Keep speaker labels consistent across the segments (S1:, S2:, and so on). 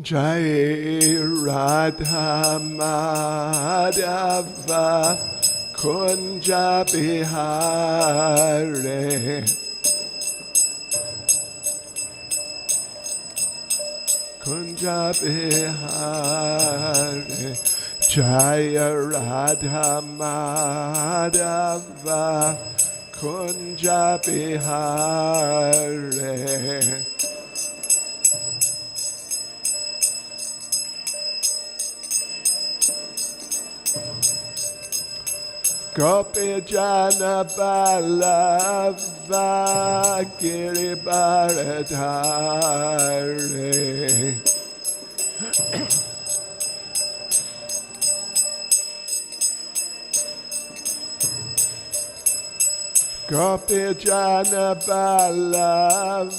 S1: Jai Radha Madhava Kunja Bihare Kunja Bihare Jaya Radha Madhava Kunja Bihare Gopi Jana Balava Giri Bharadhare Gopi Jana Balava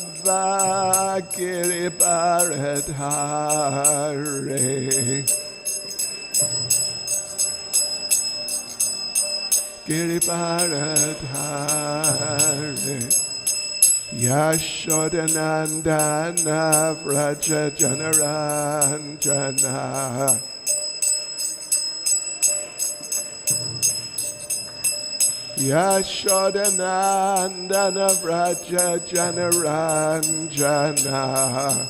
S1: Giri Bharadhare Giri Bharadhare Yashodanandana Vraja Janaranjana Yashodanandana Vraja Janaranjana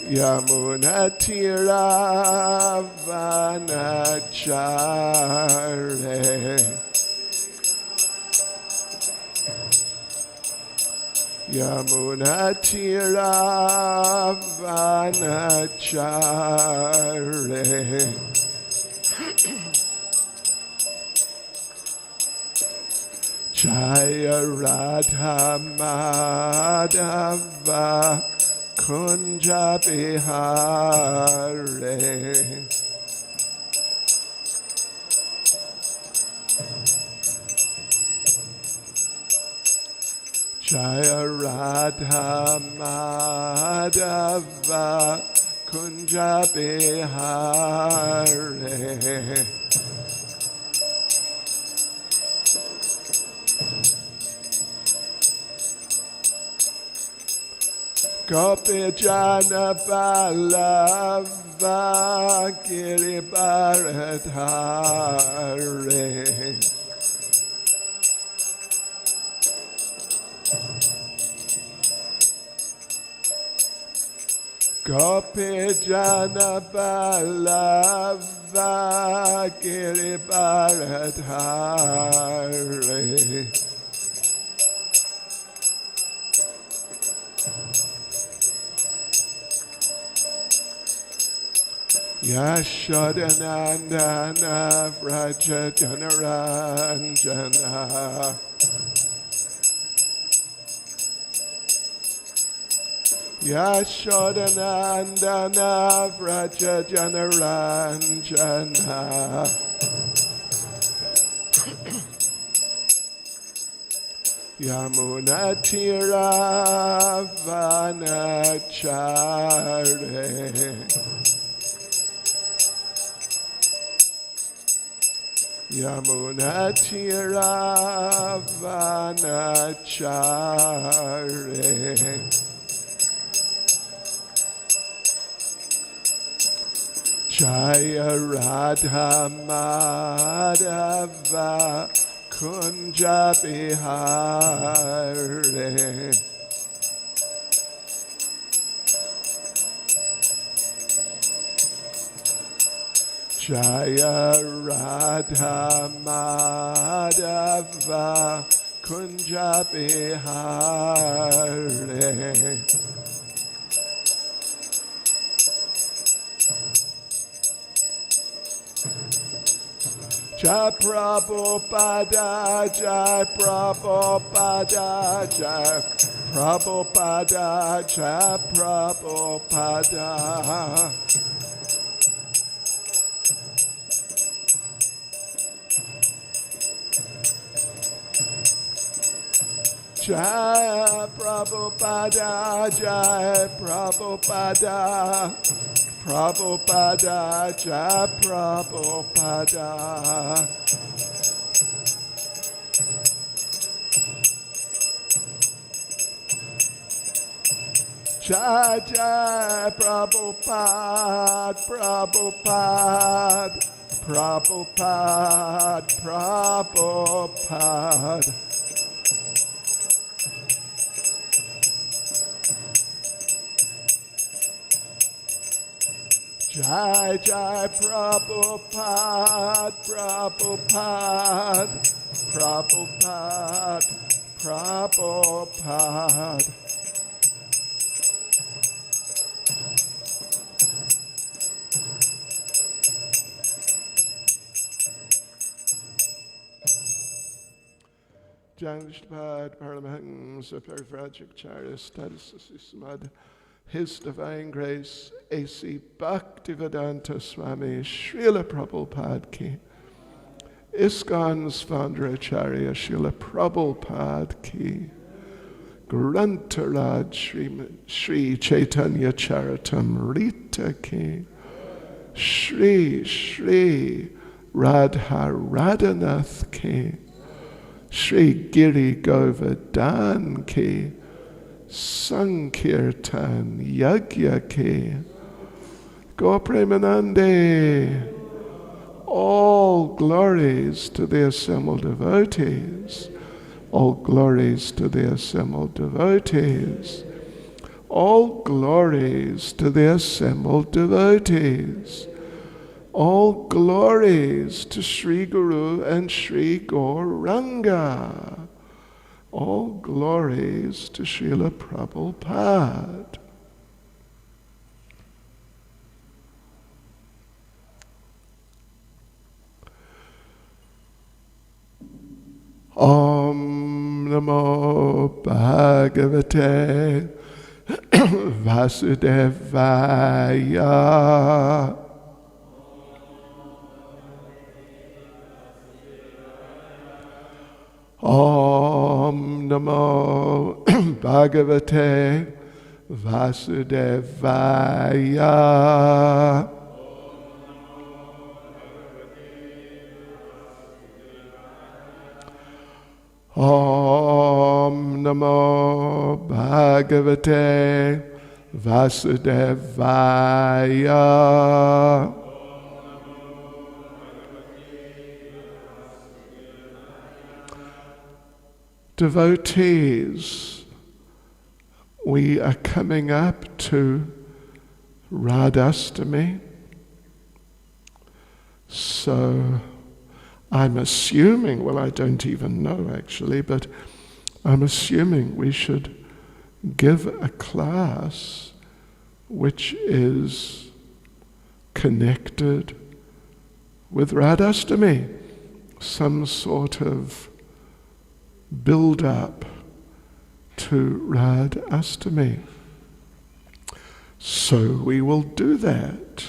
S1: Yamuna Tiravanachare Yamuna Tiravanachare Jaya Radha Madhava Kunja Bihare Jaya Radha Madhava Kunja Bihare Gopi Jana Balava Giri Bharadhare Gopi Jana Balava Giri Bharadhare Yashodanandana Vraja Janaranjana Yashodanandana Vraja Janaranjana Yamuna Tiravanachare Yamuna Tiravanachare Jaya Radha Madhava Kunja Bihare Jaya Radha Madhava Kunja Bihare Jai Prabhupada, Jai Prabhupada, Jai Prabhupada, Jai Prabhupada. Jai Prabhupada, Jai Prabhupada, Prabhupada, Jai Prabhupada. Jai Jai Prabhupada, Prabhupada, Prabhupada, Prabhupada. Jai Jai Prabhupada, Prabhupada, Prabhupada, Prabhupada. Janshpad Paramahansa Parivrajacharya Statusismad, His Divine Grace A.C. Bhaktivedanta Swami Srila Prabhupada Ki, ISKCON's founder Acharya Srila Prabhupada Ki, Grantaraj Sri Caitanya Charitamrita Ki, Shri Shri Radha Radhanath Ki, Shri Giri Govardhan Ki, Sankirtan Yagya Ki, Gaur Premanande. All glories to the assembled devotees. All glories to the assembled devotees. All glories to the assembled devotees. All glories to Sri Guru and Sri Gauranga. All glories to Srila Prabhupada. Om Namo Bhagavate Vasudevaya. Om Namo Bhagavate Vasudevaya. Om Namo Bhagavate Vasudevaya. Devotees, we are coming up to Radhashtami, so I'm assuming, well, I don't even know actually, but I'm assuming we should give a class which is connected with Radhashtami, some sort of build up to Radhashtami. So we will do that.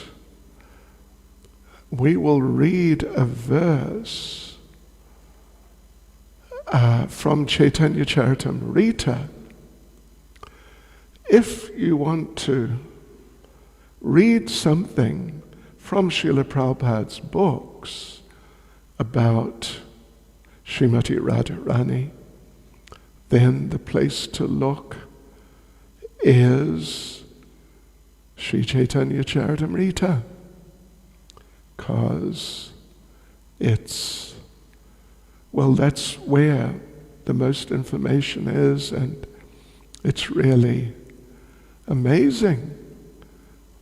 S1: We will read a verse from Caitanya Charitamrita. If you want to read something from Srila Prabhupada's books about Srimati Radharani, then the place to look is Sri Caitanya Charitamrita, because it's, well, that's where the most information is, and it's really amazing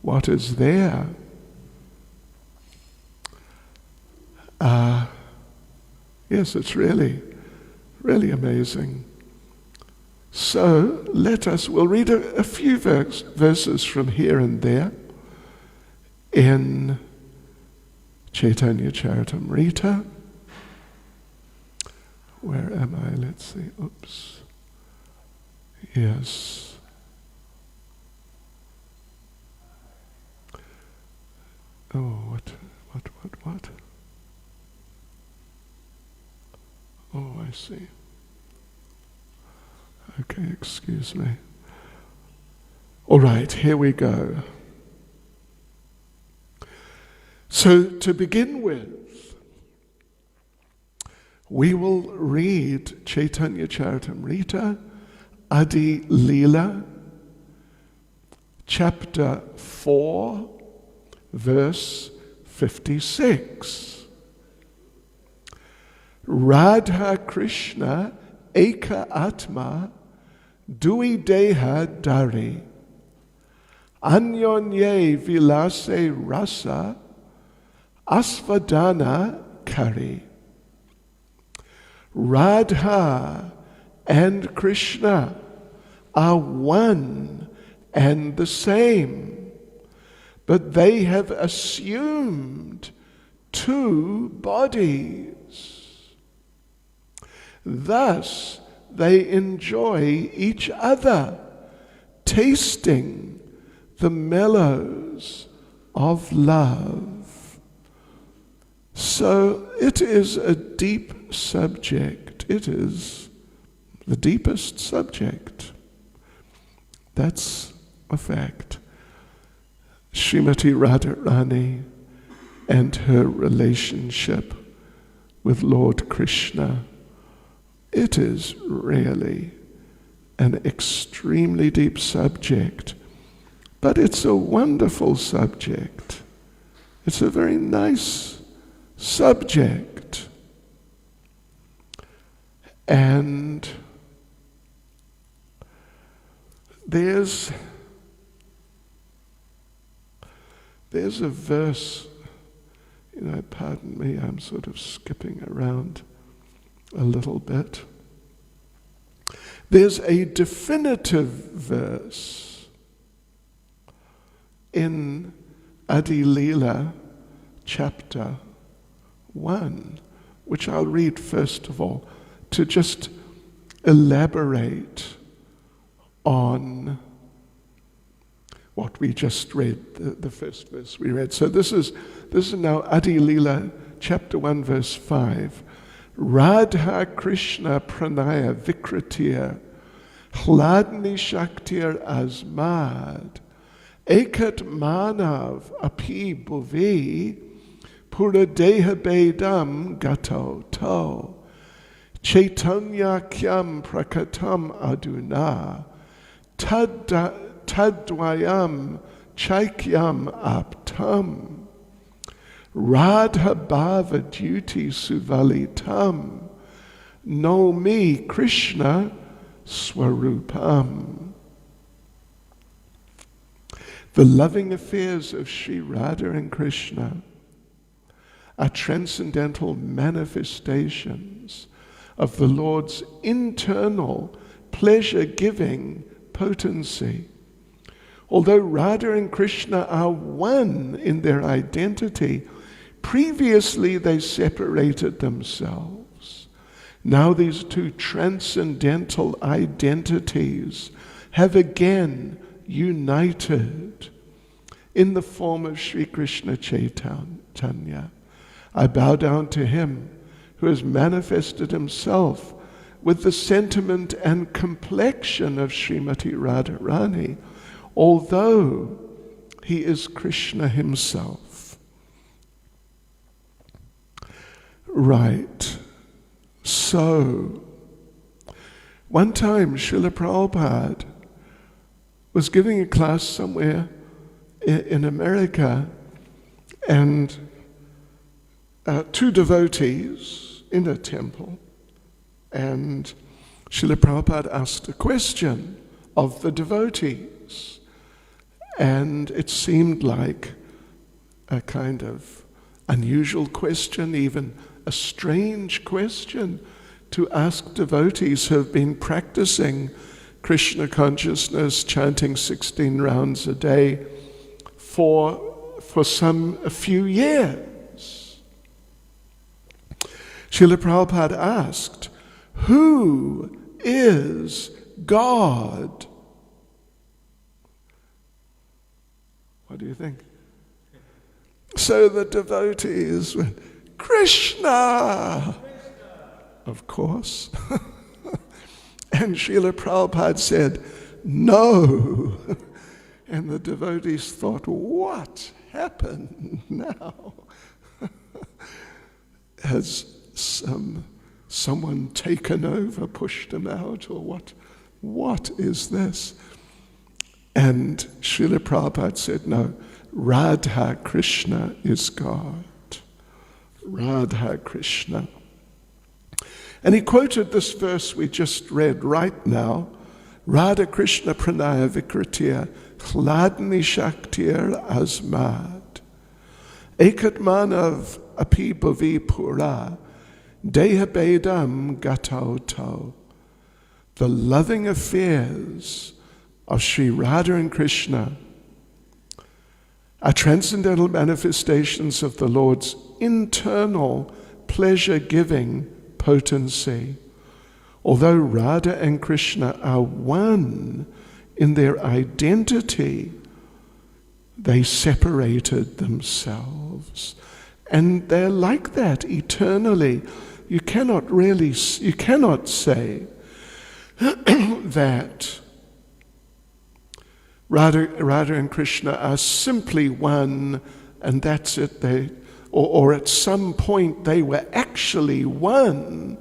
S1: what is there. Yes, it's really, really amazing. So we'll read a few verses from here and there in Caitanya Charitamrita. Where am I? Let's see. Oops. Yes. Oh, what? Oh, I see. Okay, excuse me. All right, here we go. So, to begin with, we will read Caitanya Charitamrita, Adi Leela, chapter 4, verse 56. Radha Krishna Eka Atma Dui Deha Dari Anyonye Vilase Rasa Asvadana Kari. Radha and Krishna are one and the same, but they have assumed two bodies. Thus, they enjoy each other, tasting the mellows of love. So it is a deep subject. It is the deepest subject. That's a fact. Srimati Radharani and her relationship with Lord Krishna, it is really an extremely deep subject, but it's a wonderful subject. It's a very nice subject. And there's a verse, pardon me, I'm sort of skipping around a little bit. There's a definitive verse in Adi Leela chapter 1, which I'll read first of all, to just elaborate on what we just read, the first verse we read. So this is now Adi Leela chapter 1 verse 5. Radha Krishna Pranaya Vikritir Hladni Shaktir Azmad Ekat Manav Api Bhuvi Pura Deha Bedam Gato To Caitanya Kyam Prakatam Aduna Tadvayam Chaikyam Aptam Radha Bhava Duty Suvalitam No Me Krishna Swarupam. The loving affairs of Sri Radha and Krishna are transcendental manifestations of the Lord's internal pleasure-giving potency. Although Radha and Krishna are one in their identity, previously they separated themselves. Now these two transcendental identities have again united in the form of Sri Krishna Caitanya. I bow down to him who has manifested himself with the sentiment and complexion of Srimati Radharani, although he is Krishna himself. Right. So, one time Srila Prabhupada was giving a class somewhere in America, and two devotees in a temple, and Srila Prabhupada asked a question of the devotees, and it seemed like a kind of unusual question, even a strange question to ask devotees who have been practicing Krishna consciousness, chanting 16 rounds a day for a few years. Srila Prabhupada asked, who is God? What do you think? So the devotees went, Krishna! Of course. And Srila Prabhupada said, no. And the devotees thought, what happened now? Has someone taken over, pushed him out, or what? What is this? And Srila Prabhupada said, no, Radha Krishna is God. Radha Krishna. And he quoted this verse we just read right now, Radha Krishna Pranaya Vikritir Chladni Shaktir Asmad Ekat Manav Api Bhavi Pura Deha Bedam Gatau Tau. The loving affairs of Sri Radha and Krishna are transcendental manifestations of the Lord's internal pleasure-giving potency. Although Radha and Krishna are one in their identity, they separated themselves. And they're like that eternally. You cannot say that Radha and Krishna are simply one, and that's it. Or at some point they were actually one,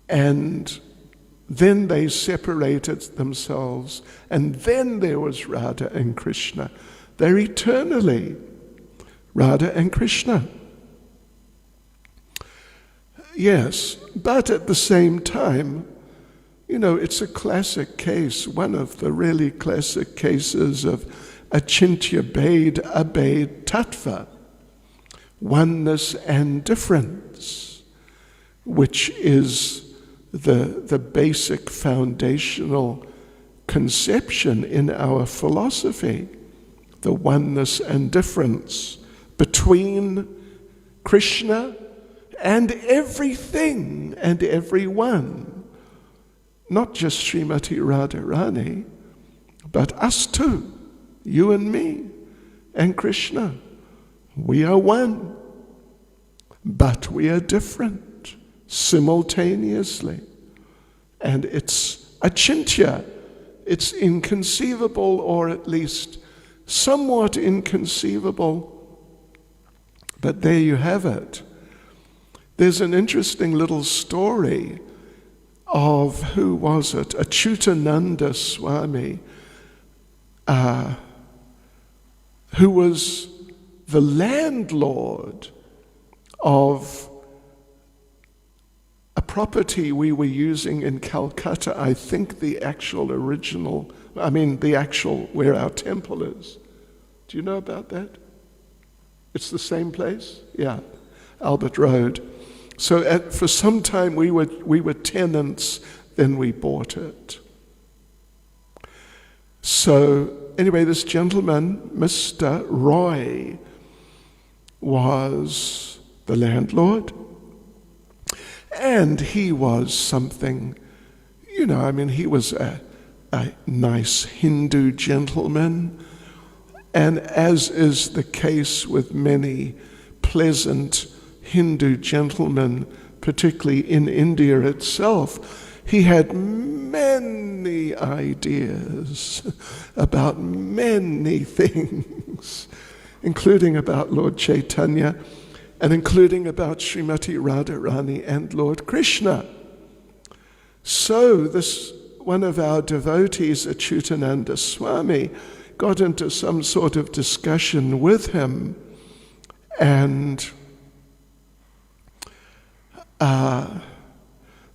S1: and then they separated themselves, and then there was Radha and Krishna. They're eternally Radha and Krishna. Yes, but at the same time, it's a classic case, one of the really classic cases of achintya bhed abhed tattva, oneness and difference, which is the basic foundational conception in our philosophy, the oneness and difference between Krishna and everything and everyone. Not just Srimati Radharani, but us too, you and me, and Krishna. We are one, but we are different simultaneously. And it's achintya, it's inconceivable, or at least somewhat inconceivable, but there you have it. There's an interesting little story of, who was it? Achyutananda Swami, who was the landlord of a property we were using in Calcutta. I think the actual where our temple is. Do you know about that? It's the same place? Yeah, Albert Road. So for some time we were tenants, then we bought it. So anyway, this gentleman, Mr. Roy, was the landlord, and he was something, he was a nice Hindu gentleman, and as is the case with many pleasant Hindu gentlemen, particularly in India itself, he had many ideas about many things, including about Lord Caitanya and including about Srimati Radharani and Lord Krishna. So this one of our devotees, Achyutananda Swami, got into some sort of discussion with him, and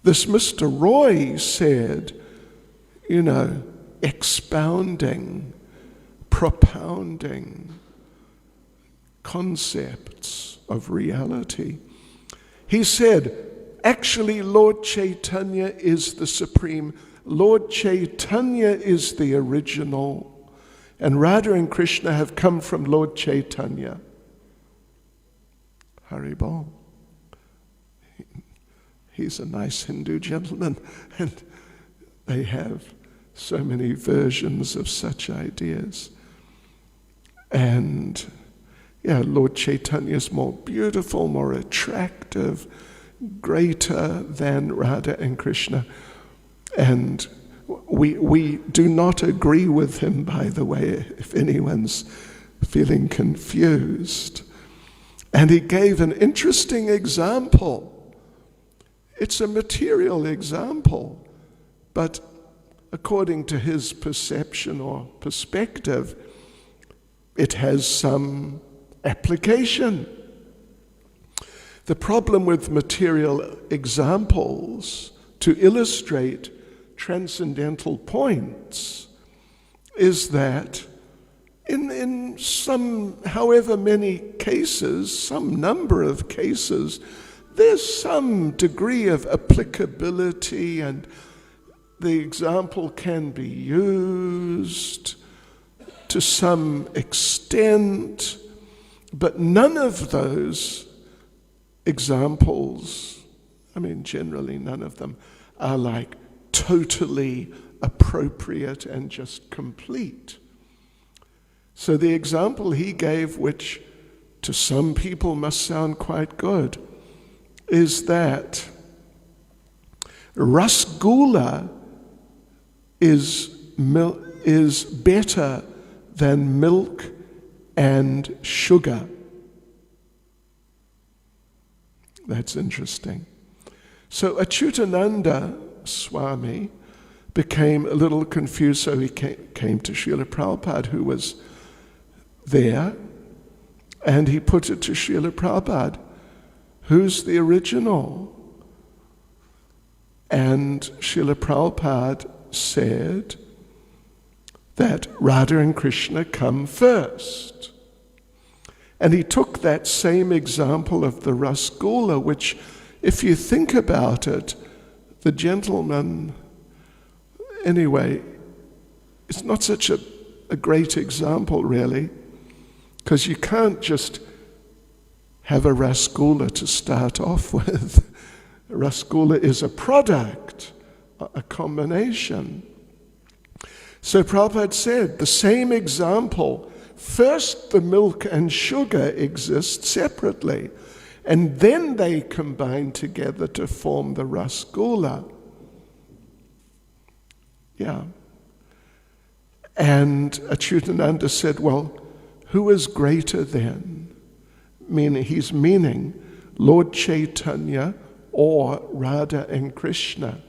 S1: this Mr. Roy said, expounding, propounding concepts of reality. He said, actually, Lord Caitanya is the supreme. Lord Caitanya is the original, and Radha and Krishna have come from Lord Caitanya. Haribol. He's a nice Hindu gentleman, and they have so many versions of such ideas. And Lord Chaitanya is more beautiful, more attractive, greater than Radha and Krishna. And we do not agree with him, by the way, if anyone's feeling confused. And he gave an interesting example. It's a material example, but according to his perception or perspective, it has some application. The problem with material examples to illustrate transcendental points is that in some, however many cases, some number of cases, there's some degree of applicability and the example can be used to some extent, but none of those examples, generally none of them, are like totally appropriate and just complete. So the example he gave, which to some people must sound quite good, is that rasgula is better than milk and sugar. That's interesting. So Achyutananda Swami became a little confused, so he came to Srila Prabhupada, who was there, and he put it to Srila Prabhupada, who's the original? And Srila Prabhupada said that Radha and Krishna come first. And he took that same example of the rasgula, which, if you think about it, the gentleman, anyway, it's not such a great example, really, because you can't just have a rasgula to start off with. Rasgula is a product, a combination. So Prabhupada said, the same example, first the milk and sugar exist separately, and then they combine together to form the rasgula. Yeah. And Achyutananda said, well, who is greater then? He's meaning Lord Caitanya or Radha and Krishna.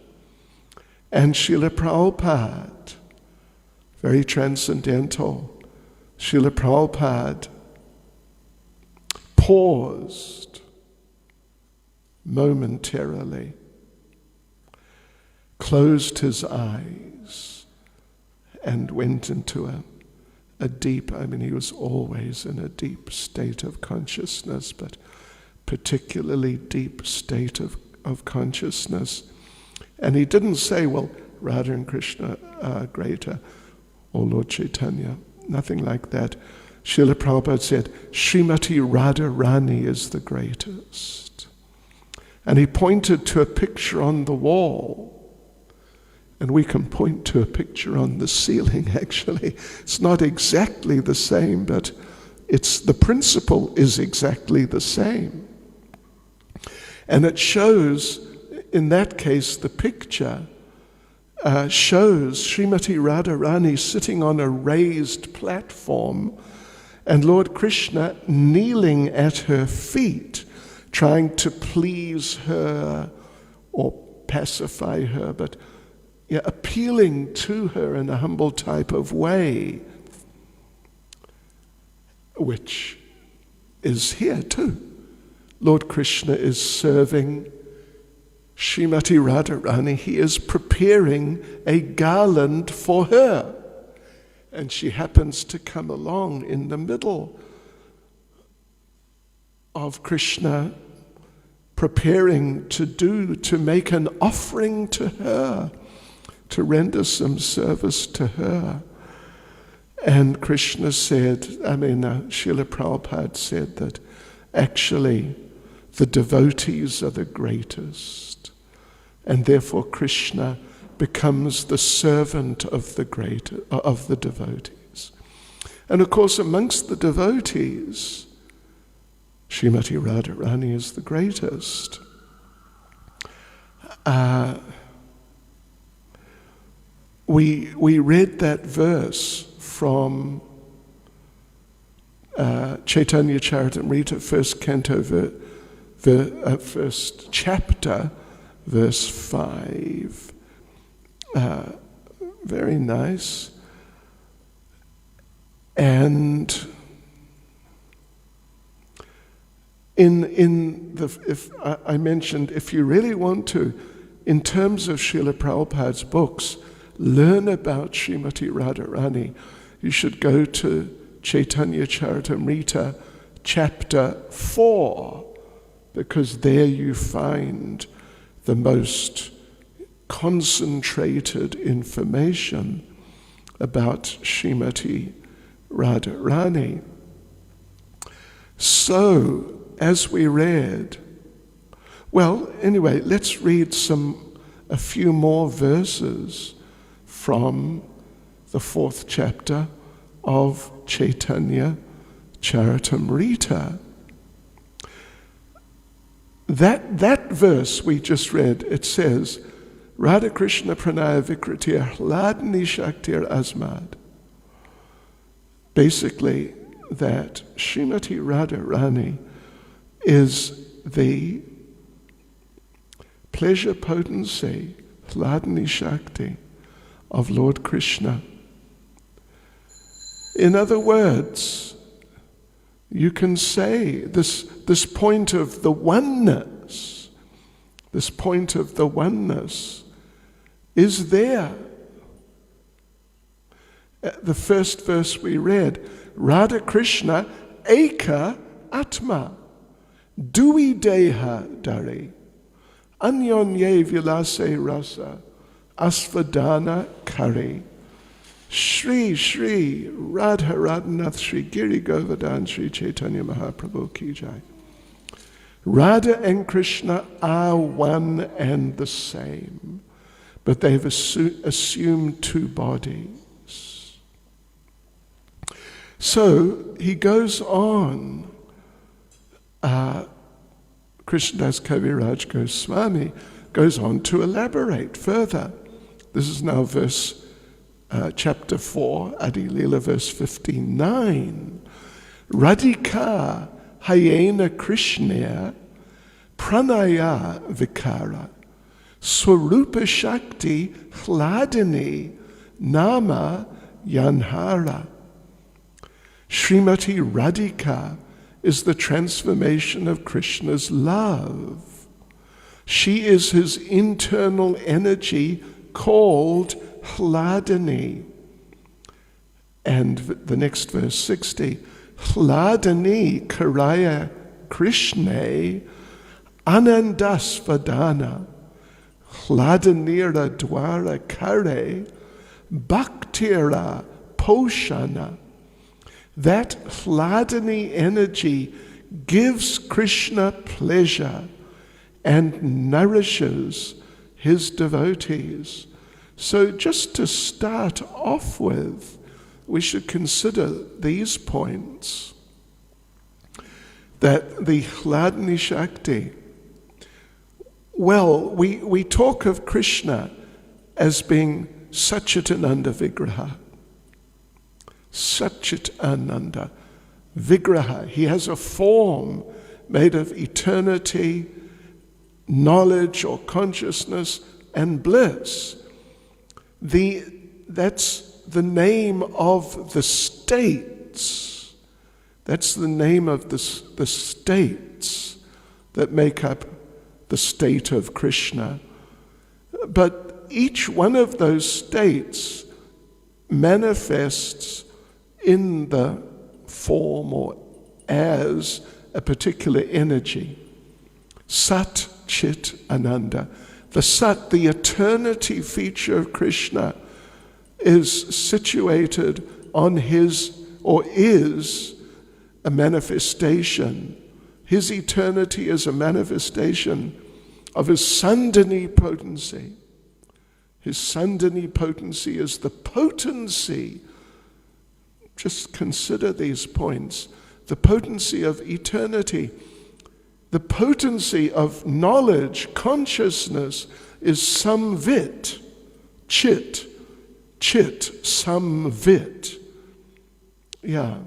S1: And Srila Prabhupada, very transcendental, Srila Prabhupada paused momentarily, closed his eyes, and went into a deep, he was always in a deep state of consciousness, but particularly deep state of consciousness. And he didn't say, well, Radha and Krishna are greater, or Lord Caitanya, nothing like that. Srila Prabhupada said, Srimati Radharani is the greatest. And he pointed to a picture on the wall. And we can point to a picture on the ceiling, actually. It's not exactly the same, but the principle is exactly the same. And it shows, in that case, the picture shows Srimati Radharani sitting on a raised platform and Lord Krishna kneeling at her feet, trying to please her or pacify her, but appealing to her in a humble type of way, which is here too. Lord Krishna is serving Srimati Radharani. He is preparing a garland for her. And she happens to come along in the middle of Krishna preparing to make an offering to her, to render some service to her. And Krishna said, Srila Prabhupada said that actually the devotees are the greatest, and therefore Krishna becomes the servant of the devotees. And of course, amongst the devotees, Srimati Radharani is the greatest. We read that verse from Caitanya Charitamrita, first canto, first chapter, verse 5, very nice. And if I mentioned, if you really want to, in terms of Srila Prabhupada's books, learn about Srimati Radharani, you should go to Caitanya Charitamrita, chapter 4, because there you find the most concentrated information about Srimati Radharani. So, as we read, well, anyway, let's read a few more verses from the 4th chapter of Caitanya Charitamrita. That verse we just read, it says, Radha Krishna Pranaya Vikritir Hladni Shaktir Asmad. Basically, that Srimati Radharani is the pleasure potency, Hladni Shakti, of Lord Krishna. In other words, you can say this point of the oneness, is there. The first verse we read, Radha Krishna Eka Atma, Dui Deha Dari, Anyonye Vilase Rasa, Asvadana Kari, Shri Shri Radha Radhanath Shri Giri Govardhan Shri Chaitanya Mahaprabhu Ki Jai. Radha and Krishna are one and the same, but they've assumed two bodies. So he goes on, Krishnadas Kaviraj Goswami goes on to elaborate further. This is now chapter 4, Adi Leela, verse 59. Radhika Hayena Krishna Pranaya Vikara Swarupa Shakti Hladini Nama Yanhara. Srimati Radhika is the transformation of Krishna's love. She is his internal energy called Hladini. And the next verse, 60, Hladini Karaya Krishna Anandasvadana Hladinira Dwara Kare Bhaktira Poshana. That Hladini energy gives Krishna pleasure and nourishes his devotees. So just to start off with, we should consider these points. That the Hladini Shakti, well, we talk of Krishna as being Satchitananda Vigraha. Satchitananda Vigraha. He has a form made of eternity, knowledge or consciousness, and bliss. That's the name of the states. That's the name of the states that make up the state of Krishna. But each one of those states manifests in the form or as a particular energy. Sat, Chit, Ananda. The Sat, the eternity feature of Krishna, is situated on his, or is a manifestation. His eternity is a manifestation of his Sandhini potency. His Sandhini potency is the potency. Just consider these points. The potency of eternity, the potency of knowledge, consciousness is samvit, chit, samvit. Yeah.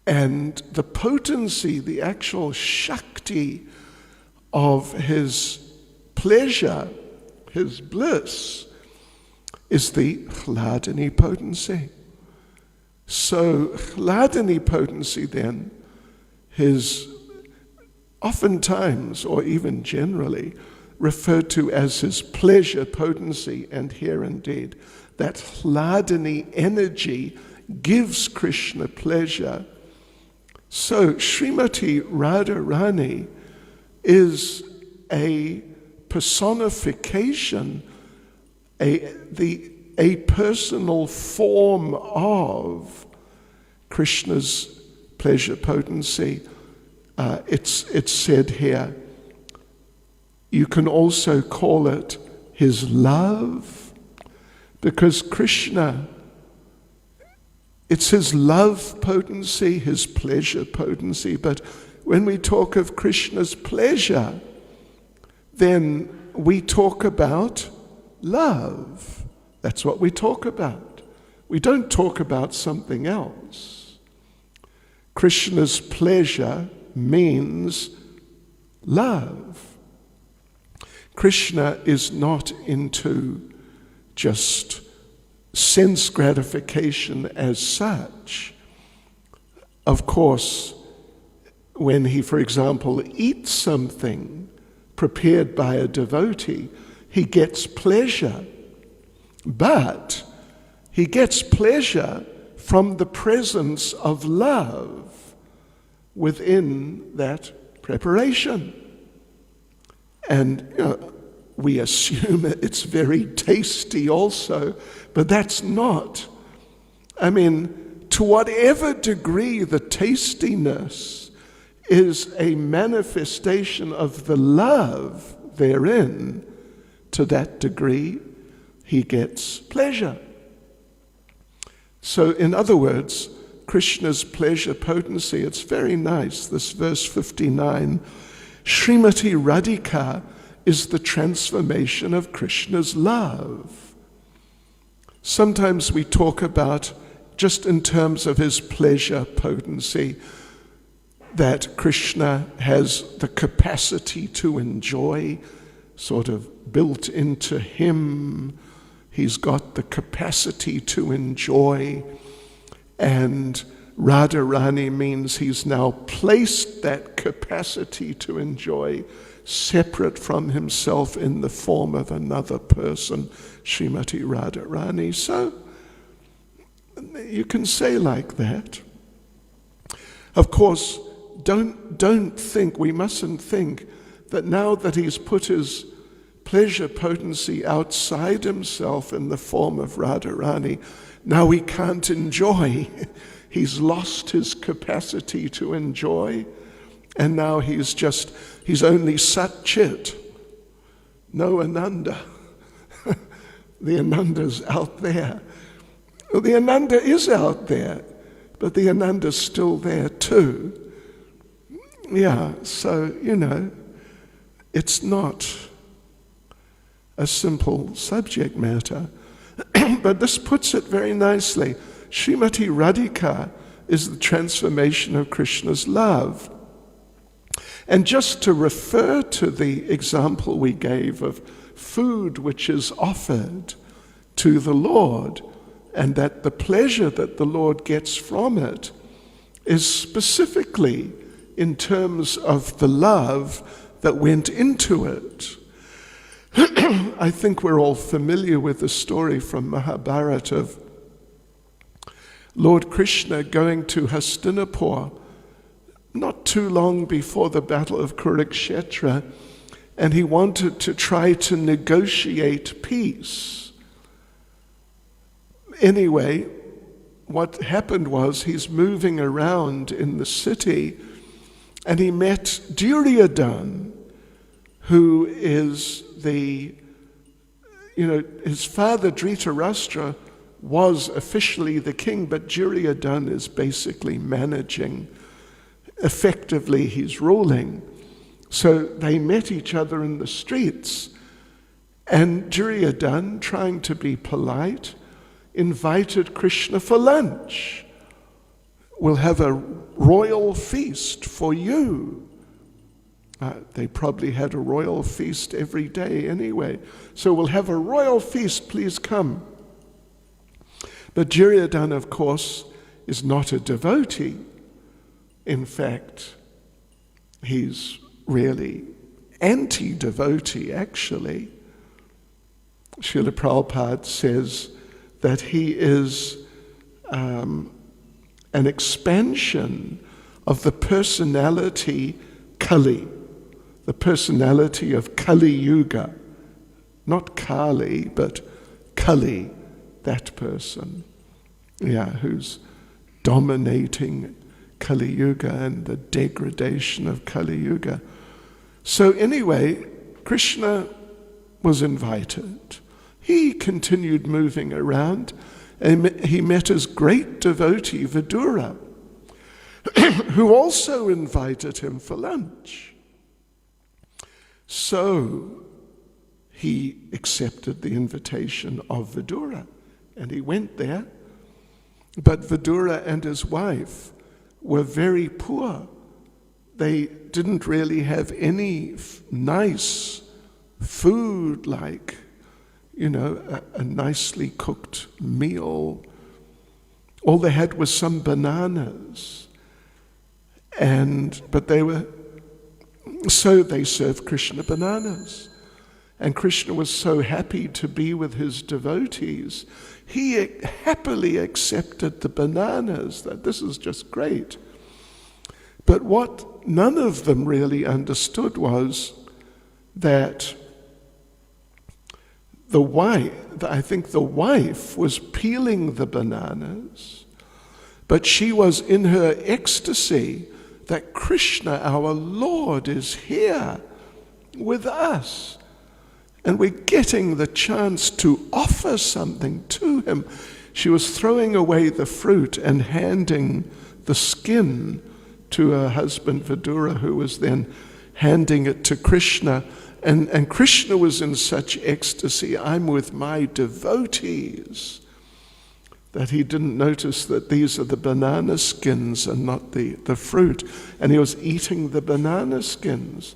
S1: And the potency, the actual Shakti of his pleasure, his bliss, is the Hladini potency. So Hladini potency then is oftentimes, or even generally, referred to as his pleasure potency, and here indeed, that Hladini energy gives Krishna pleasure. So Srimati Radharani is a personification, a personal form of Krishna's pleasure potency. It's said here, you can also call it his love, because Krishna, it's his love potency, his pleasure potency. But when we talk of Krishna's pleasure, then we talk about love. That's what we talk about. We don't talk about something else. Krishna's pleasure means love. Krishna is not into just sense gratification as such. Of course, when he, for example, eats something prepared by a devotee, he gets pleasure. But he gets pleasure from the presence of love within that preparation. And we assume it's very tasty also, but that's not. I mean, to whatever degree the tastiness is a manifestation of the love therein, to that degree, he gets pleasure. So, in other words, Krishna's pleasure potency, it's very nice, this verse 59, Srimati Radhika is the transformation of Krishna's love. Sometimes we talk about, just in terms of his pleasure potency, that Krishna has the capacity to enjoy, sort of built into him. He's got the capacity to enjoy, and Radharani means he's now placed that capacity to enjoy separate from himself in the form of another person, Srimati Radharani. So you can say like that. Of course, don't think, we mustn't think that now that he's put his pleasure potency outside himself in the form of Radharani, now he can't enjoy. He's lost his capacity to enjoy, and now he's only Sat Chit, no Ananda. The Ananda's out there. Well, the Ananda is out there, but the Ananda's still there too. Yeah, so, it's not a simple subject matter. But this puts it very nicely. Srimati Radhika is the transformation of Krishna's love. And just to refer to the example we gave of food which is offered to the Lord, and that the pleasure that the Lord gets from it is specifically in terms of the love that went into it. I think we're all familiar with the story from Mahabharata of Lord Krishna going to Hastinapur not too long before the Battle of Kurukshetra, and he wanted to try to negotiate peace. Anyway, what happened was he's moving around in the city, and he met Duryodhana, who is his father Dhritarashtra was officially the king, but Duryodhana is basically managing. Effectively, he's ruling. So they met each other in the streets, and Duryodhana, trying to be polite, invited Krishna for lunch. We'll have a royal feast for you. They probably had a royal feast every day anyway. So we'll have a royal feast, please come. But Duryodhana, of course, is not a devotee. In fact, he's really anti-devotee, actually. Srila Prabhupada says that he is an expansion of the personality Kali, the personality of Kali Yuga. Not Kali, but Kali, that person, who's dominating Kali Yuga and the degradation of Kali Yuga. So anyway, Krishna was invited. He continued moving around, and he met his great devotee, Vidura, who also invited him for lunch. So he accepted the invitation of Vidura, and he went there. But Vidura and his wife were very poor. They didn't really have any nice food, like, a nicely cooked meal. All they had was some bananas. But they served Krishna bananas. And Krishna was so happy to be with his devotees, he happily accepted the bananas, that this is just great. But what none of them really understood was that the wife was peeling the bananas, but she was in her ecstasy that Krishna, our Lord, is here with us. And we're getting the chance to offer something to him. She was throwing away the fruit and handing the skin to her husband Vidura, who was then handing it to Krishna. And Krishna was in such ecstasy, I'm with my devotees, that he didn't notice that these are the banana skins and not the fruit. And he was eating the banana skins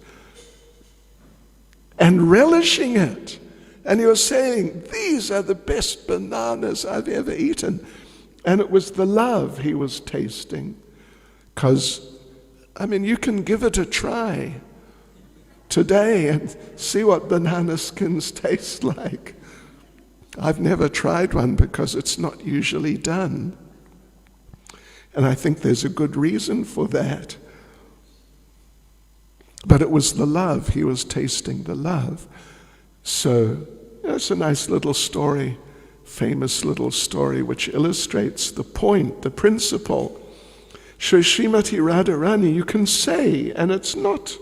S1: and relishing it. And he was saying, these are the best bananas I've ever eaten. And it was the love he was tasting. Because, you can give it a try today and see what banana skins taste like. I've never tried one because it's not usually done. And I think there's a good reason for that. But it was the love. He was tasting the love. So it's a nice little story, famous little story, which illustrates the point, the principle. Srimati Radharani, you can say, and it's not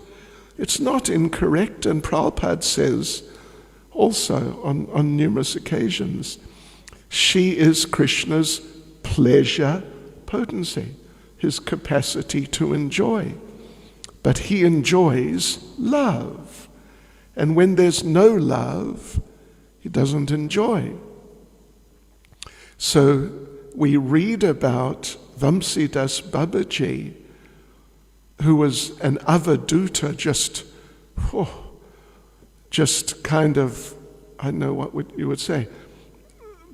S1: incorrect, and Prabhupada says also on numerous occasions, she is Krishna's pleasure potency, his capacity to enjoy. But he enjoys love. And when there's no love, he doesn't enjoy. So we read about Vamsidas Babaji, who was an avaduta, just kind of, I don't know what you would say,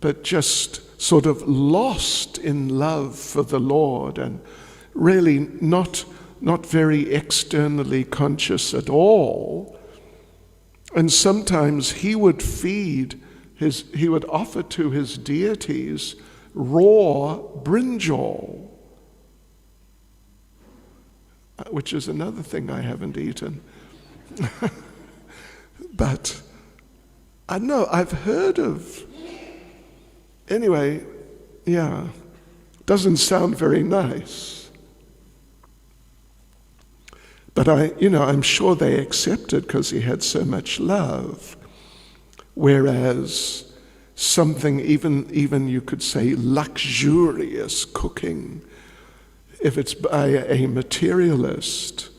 S1: but just sort of lost in love for the Lord, and really not very externally conscious at all. And sometimes he would offer to his deities raw brinjal, which is another thing I haven't eaten. But I know, I've heard of. Anyway, doesn't sound very nice. But I'm sure they accepted because he had so much love. Whereas something even you could say luxurious cooking, if it's by a materialist,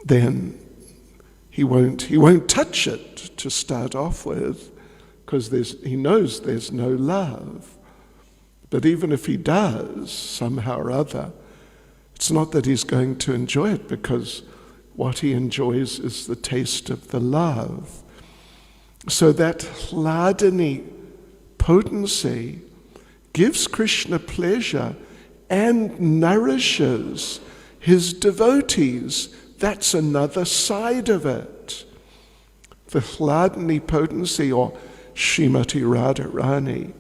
S1: then he won't touch it to start off with, because he knows there's no love. But even if he does, somehow or other, it's not that he's going to enjoy it, because what he enjoys is the taste of the love. So that hladini potency gives Krishna pleasure and nourishes his devotees. That's another side of it. The Hladni potency, or Srimati Radharani,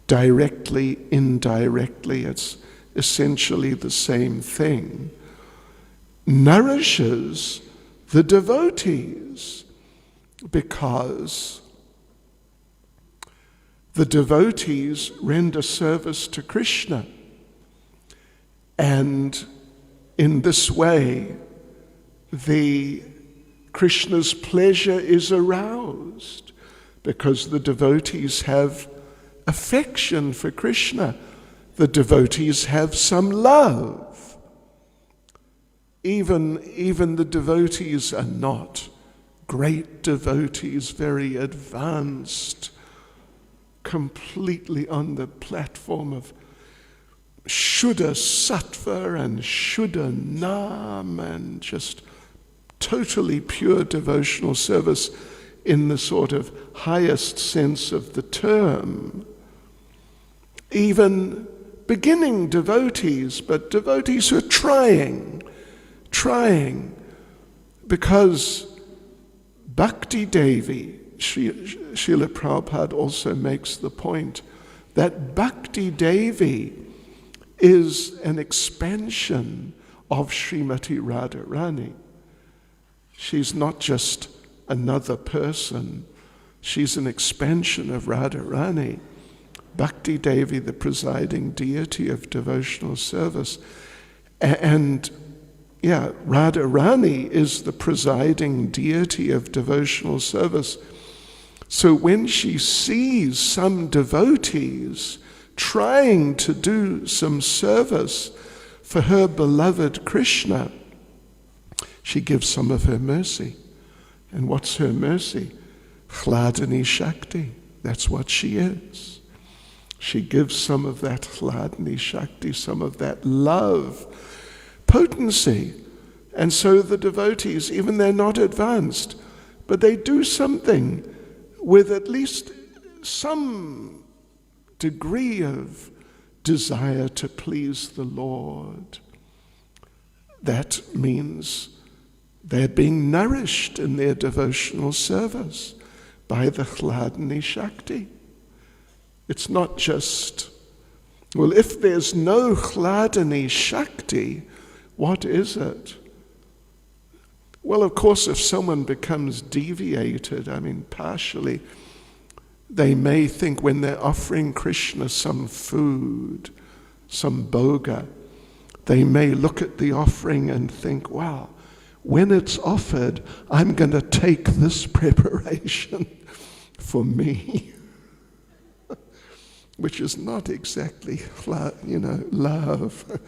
S1: directly, indirectly, it's essentially the same thing, nourishes the devotees, because the devotees render service to Krishna. And in this way, Krishna's pleasure is aroused, because the devotees have affection for Krishna. The devotees have some love. Even the devotees are not great devotees, very advanced, completely on the platform of Shuddha Sattva and Shuddha Nam, and just totally pure devotional service in the sort of highest sense of the term. Even beginning devotees, but devotees who are trying, because Bhakti Devi, Srila Prabhupada also makes the point that Bhakti Devi is an expansion of Srimati Radharani. She's not just another person, she's an expansion of Radharani. Bhakti Devi, the presiding deity of devotional service. And Radharani is the presiding deity of devotional service. So when she sees some devotees trying to do some service for her beloved Krishna, she gives some of her mercy. And what's her mercy? Hladni Shakti. That's what she is. She gives some of that Hladni Shakti, some of that love, potency. And so the devotees, even they're not advanced, but they do something with at least some degree of desire to please the Lord. That means they're being nourished in their devotional service by the Hladni Shakti. It's not just, well, if there's no Hladni Shakti, what is it? Well, of course, if someone becomes deviated, partially, they may think when they're offering Krishna some food, some bhoga, they may look at the offering and think, wow, when it's offered, I'm going to take this preparation for me, which is not exactly, love.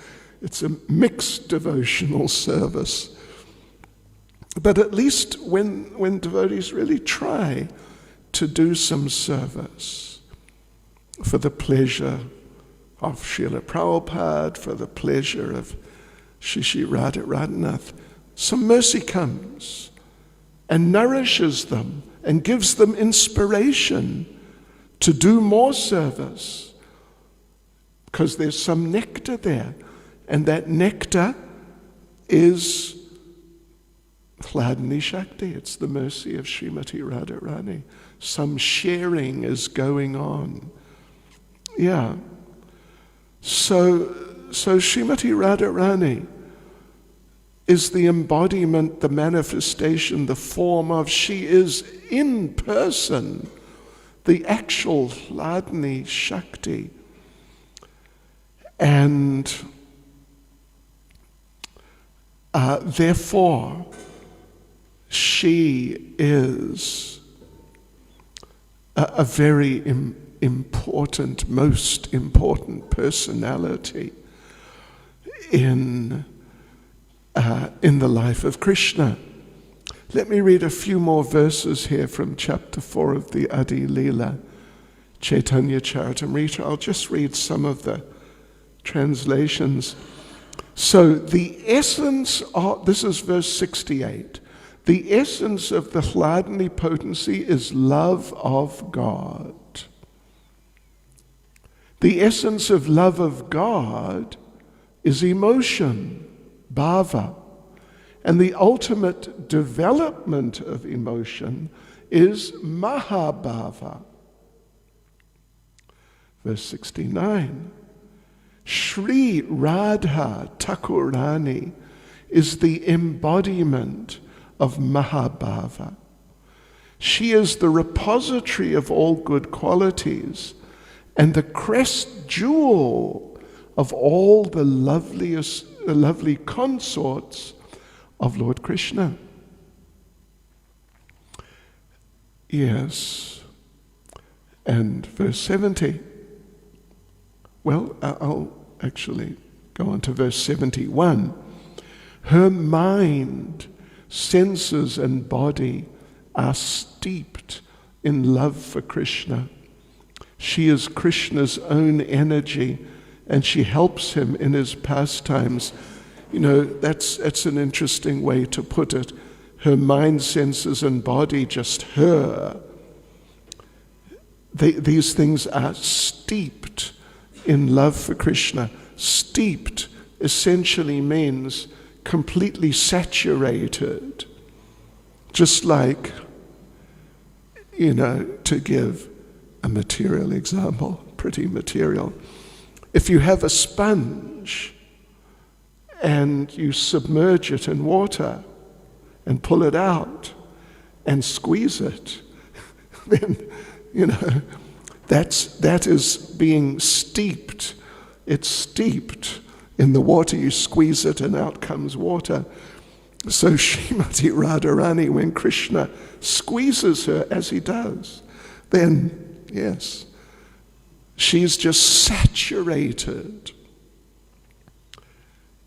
S1: It's a mixed devotional service. But at least when devotees really try to do some service for the pleasure of Srila Prabhupada, for the pleasure of Shri Radhanath, some mercy comes and nourishes them and gives them inspiration to do more service, because there's some nectar there, and that nectar is Hladni Shakti. It's the mercy of Srimati Radharani. Some sharing is going on. Yeah. So Srimati Radharani is the embodiment, the manifestation, the form of, she is in person, the actual Hladni Shakti. And therefore, she is a very important, most important personality in the life of Krishna. Let me read a few more verses here from chapter 4 of the Adi Leela, Caitanya Charitamrita. I'll just read some of the translations. So the essence of, this is verse 68, the essence of the Hladni potency is love of God. The essence of love of God is emotion, bhava. And the ultimate development of emotion is mahabhava. Verse 69, Sri Radha Thakurani is the embodiment of mahabhava. She is the repository of all good qualities and the crest jewel of all the lovely consorts of Lord Krishna. Yes. And verse 70. Well, I'll actually go on to verse 71. Her mind, senses, and body are steeped in love for Krishna. She is Krishna's own energy, and she helps him in his pastimes. You know, that's an interesting way to put it. Her mind, senses, and body, just her. These things are steeped in love for Krishna. Steeped essentially means completely saturated. Just like, you know, to give a material example, pretty material. If you have a sponge and you submerge it in water and pull it out and squeeze it, then, you know, that is being steeped. It's steeped in the water. You squeeze it and out comes water. So Srimati Radharani, when Krishna squeezes her as he does, then, yes, she's just saturated.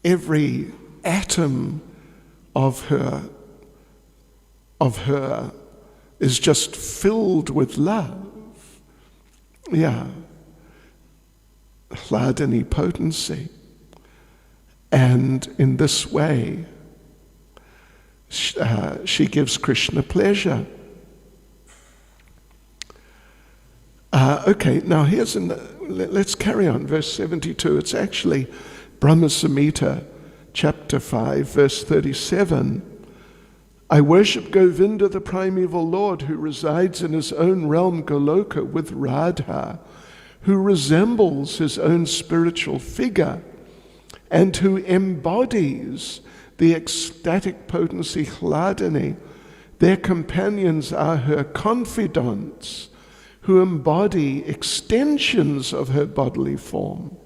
S1: Every atom of her is just filled with love. Yeah. Hladini potency. And in this way, she gives Krishna pleasure. Okay, now let's carry on. Verse 72. It's actually Brahma Samhita, chapter 5, verse 37. I worship Govinda, the primeval Lord, who resides in his own realm, Goloka, with Radha, who resembles his own spiritual figure, and who embodies the ecstatic potency Hladini. Their companions are her confidants, who embody extensions of her bodily form,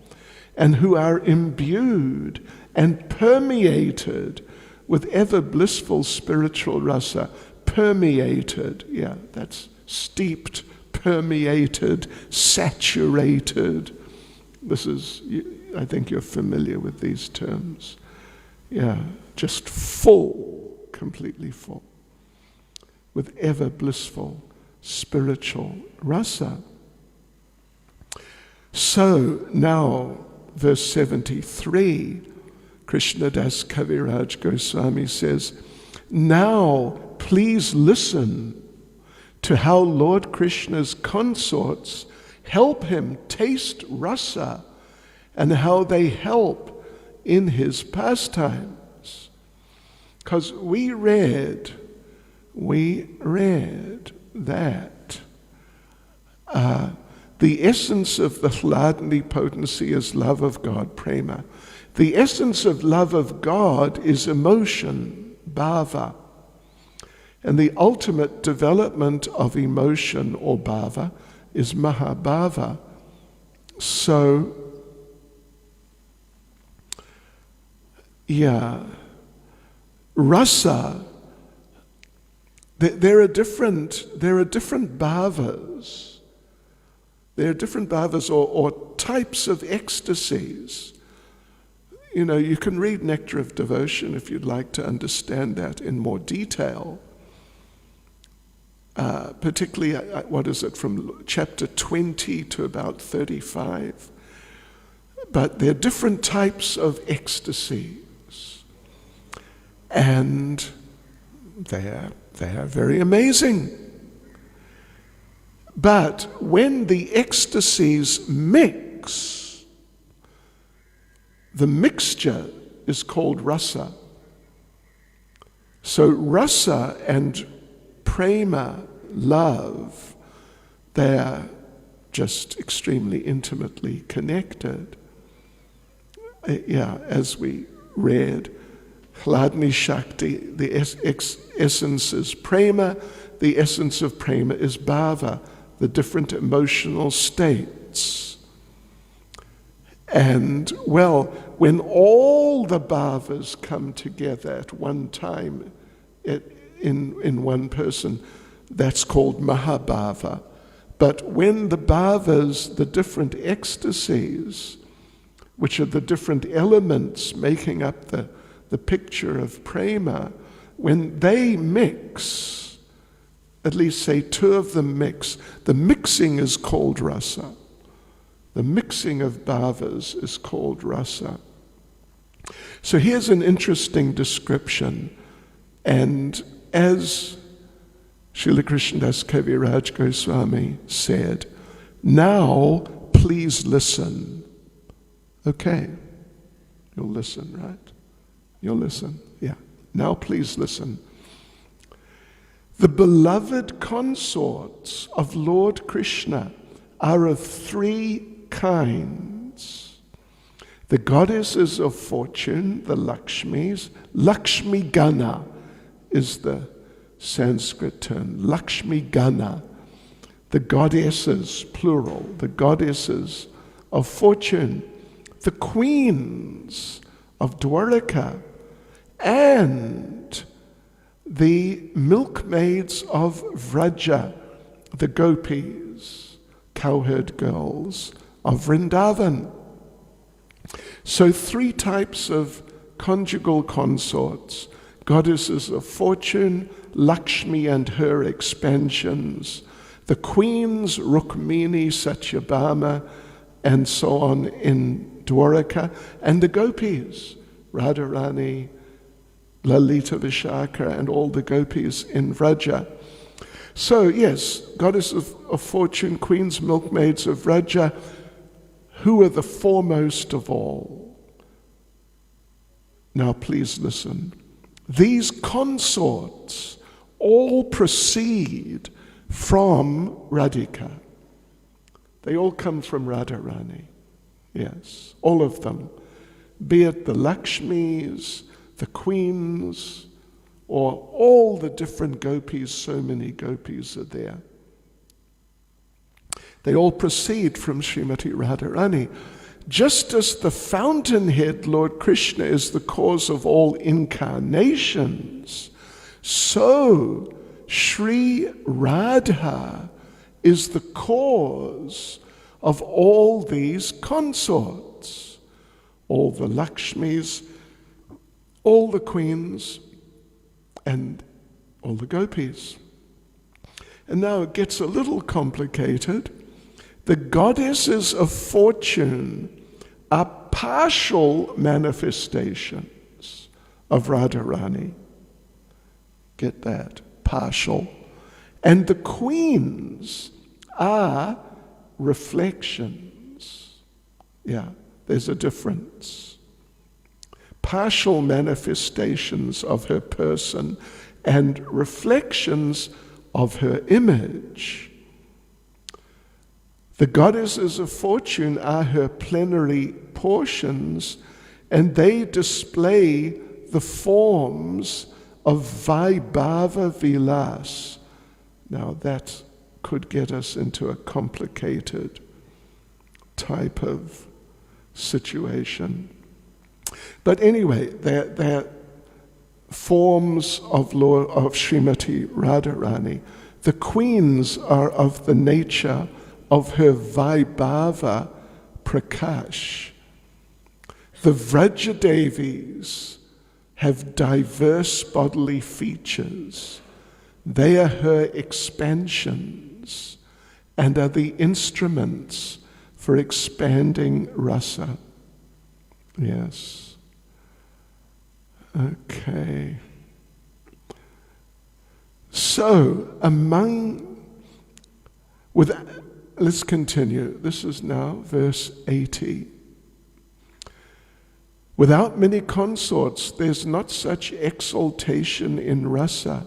S1: and who are imbued and permeated with ever blissful spiritual rasa. Permeated, yeah, that's steeped, permeated, saturated. This is, I think you're familiar with these terms. Yeah, just full, completely full, with ever blissful spiritual rasa. So now, verse 73, Krishnadas Kaviraj Goswami says, now please listen to how Lord Krishna's consorts help him taste rasa and how they help in his pastimes. Because we read that the essence of the Hladini potency is love of God, prema. The essence of love of God is emotion, bhava. And the ultimate development of emotion or bhava is mahabhava. So, yeah, rasa, there are different bhavas. There are different bhavas or types of ecstasies. You know, you can read Nectar of Devotion if you'd like to understand that in more detail. Particularly, what is it, from chapter 20 to about 35. But there are different types of ecstasies. And they are very amazing. But when the ecstasies mix, the mixture is called rasa. So rasa and prema, love, they're just extremely intimately connected. As we read, Hladni Shakti, the essence is prema, the essence of prema is bhava, the different emotional states. And, well, when all the bhavas come together at one time in one person, that's called mahabhava. But when the bhavas, the different ecstasies, which are the different elements making up the picture of prema, when they mix, at least say two of them mix, the mixing is called rasa. The mixing of bhavas is called rasa. So here's an interesting description. And as Srila Krishnadas Kaviraj Goswami said, now please listen. Okay, you'll listen, right? You'll listen, yeah. Now please listen. The beloved consorts of Lord Krishna are of three kinds. The goddesses of fortune, the Lakshmis. Lakshmi Gana is the Sanskrit term. Lakshmi Gana, the goddesses, plural, the goddesses of fortune, the queens of Dwaraka, and the milkmaids of Vraja, the gopis, cowherd girls of Vrindavan. So three types of conjugal consorts: goddesses of fortune, Lakshmi and her expansions, the queens, Rukmini, Satyabhama, and so on in Dwaraka, and the gopis, Radharani, Lalita Vishaka, and all the gopis in Vraja. So yes, goddesses of fortune, queens, milkmaids of Vraja, who are the foremost of all? Now please listen. These consorts all proceed from Radhika. They all come from Radharani. Yes, all of them. Be it the Lakshmis, the queens, or all the different gopis, so many gopis are there. They all proceed from Srimati Radharani. Just as the fountainhead, Lord Krishna, is the cause of all incarnations, so Sri Radha is the cause of all these consorts, all the Lakshmis, all the queens, and all the gopis. And now it gets a little complicated. The goddesses of fortune are partial manifestations of Radharani. Get that? Partial. And the queens are reflections. Yeah, there's a difference. Partial manifestations of her person and reflections of her image. The goddesses of fortune are her plenary portions, and they display the forms of Vaibhava Vilas. Now that could get us into a complicated type of situation. But anyway, they're forms of Srimati Radharani. The queens are of the nature of her Vaibhava Prakash. The Vrajadevis have diverse bodily features. They are her expansions and are the instruments for expanding rasa. Yes. Okay. So, let's continue. This is now verse 80. Without many consorts, there's not such exaltation in rasa.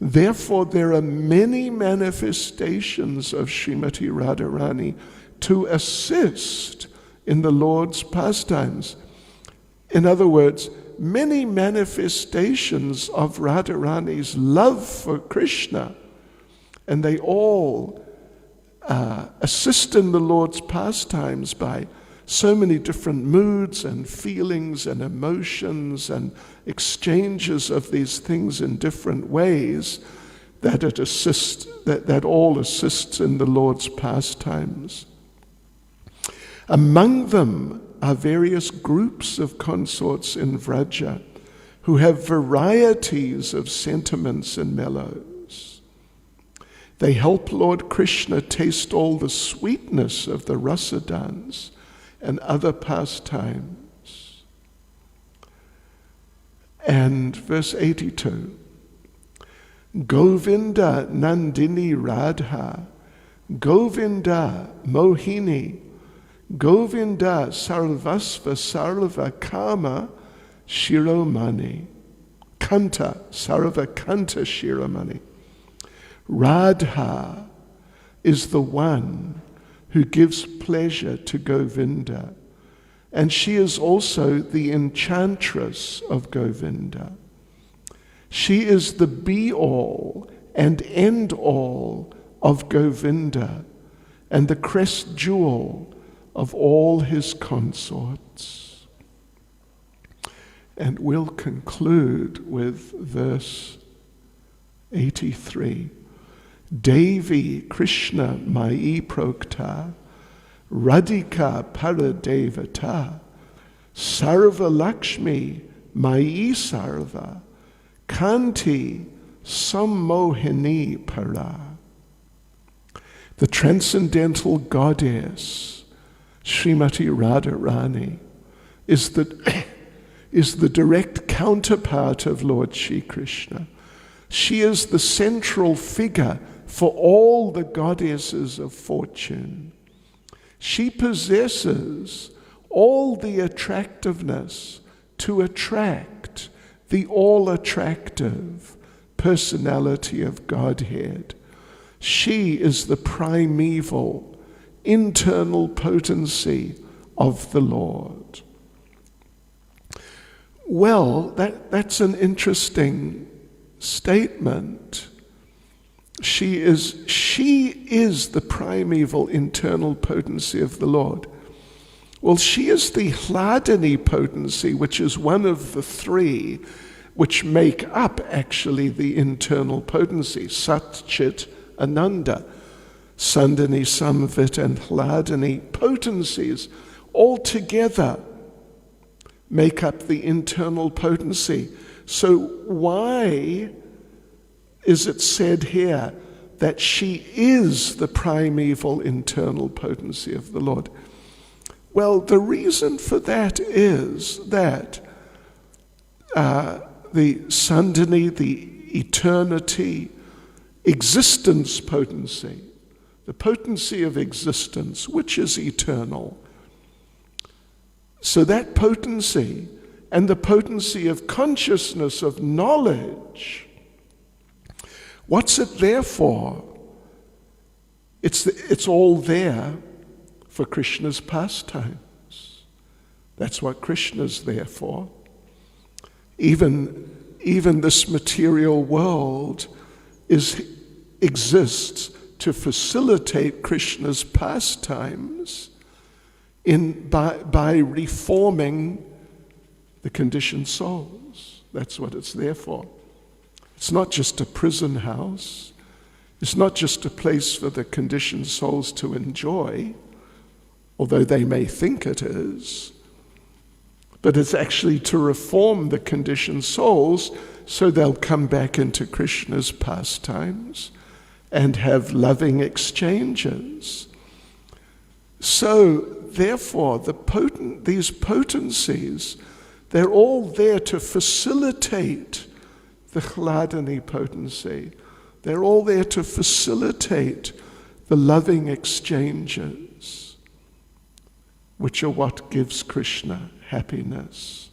S1: Therefore, there are many manifestations of Srimati Radharani to assist in the Lord's pastimes. In other words, many manifestations of Radharani's love for Krishna, and they all assist in the Lord's pastimes by so many different moods and feelings and emotions and exchanges of these things in different ways that all assists in the Lord's pastimes. Among them are various groups of consorts in Vraja who have varieties of sentiments and mellows. They help Lord Krishna taste all the sweetness of the rasa dance and other pastimes. And verse 82, Govinda Nandini Radha, Govinda Mohini, Govinda Sarvasva Sarva Kama Shiromani, Kanta, Sarva Kanta Shiromani. Radha is the one who gives pleasure to Govinda, and she is also the enchantress of Govinda. She is the be-all and end-all of Govinda and the crest jewel of all his consorts. And we'll conclude with verse 83. Devi Krishna Mai Prokta, Radhika Paradevata, Sarva Lakshmi Mai Sarva, Kanti Sammohini Para. The transcendental goddess, Srimati Radharani, is the direct counterpart of Lord Shri Krishna. She is the central figure for all the goddesses of fortune. She possesses all the attractiveness to attract the all-attractive personality of Godhead. She is the primeval, internal potency of the Lord. Well, that's an interesting statement. She is the primeval internal potency of the Lord. Well, she is the Hladini potency, which is one of the three which make up actually the internal potency, Sat, Chit, Ananda. Sandini, Samvit, and Hladini potencies all together make up the internal potency. So why is it said here that she is the primeval internal potency of the Lord? Well, the reason for that is that the Sandini, the eternity, existence potency, the potency of existence, which is eternal. So that potency and the potency of consciousness, of knowledge, what's it there for? It's all there for Krishna's pastimes. That's what Krishna's there for. Even this material world exists to facilitate Krishna's pastimes by reforming the conditioned souls. That's what it's there for. It's not just a prison house. It's not just a place for the conditioned souls to enjoy, although they may think it is, but it's actually to reform the conditioned souls so they'll come back into Krishna's pastimes and have loving exchanges. So, therefore, these potencies, they're all there to facilitate the Hladini potency. They're all there to facilitate the loving exchanges, which are what gives Krishna happiness.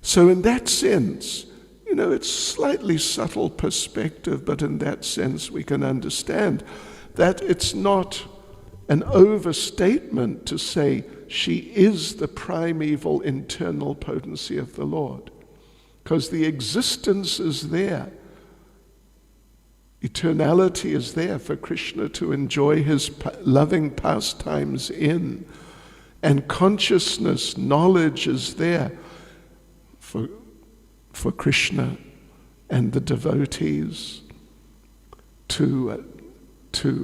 S1: So in that sense, it's slightly subtle perspective, but in that sense we can understand that it's not an overstatement to say she is the primeval internal potency of the Lord, because the existence is there. Eternality is there for Krishna to enjoy his loving pastimes in, and consciousness, knowledge is there for Krishna and the devotees to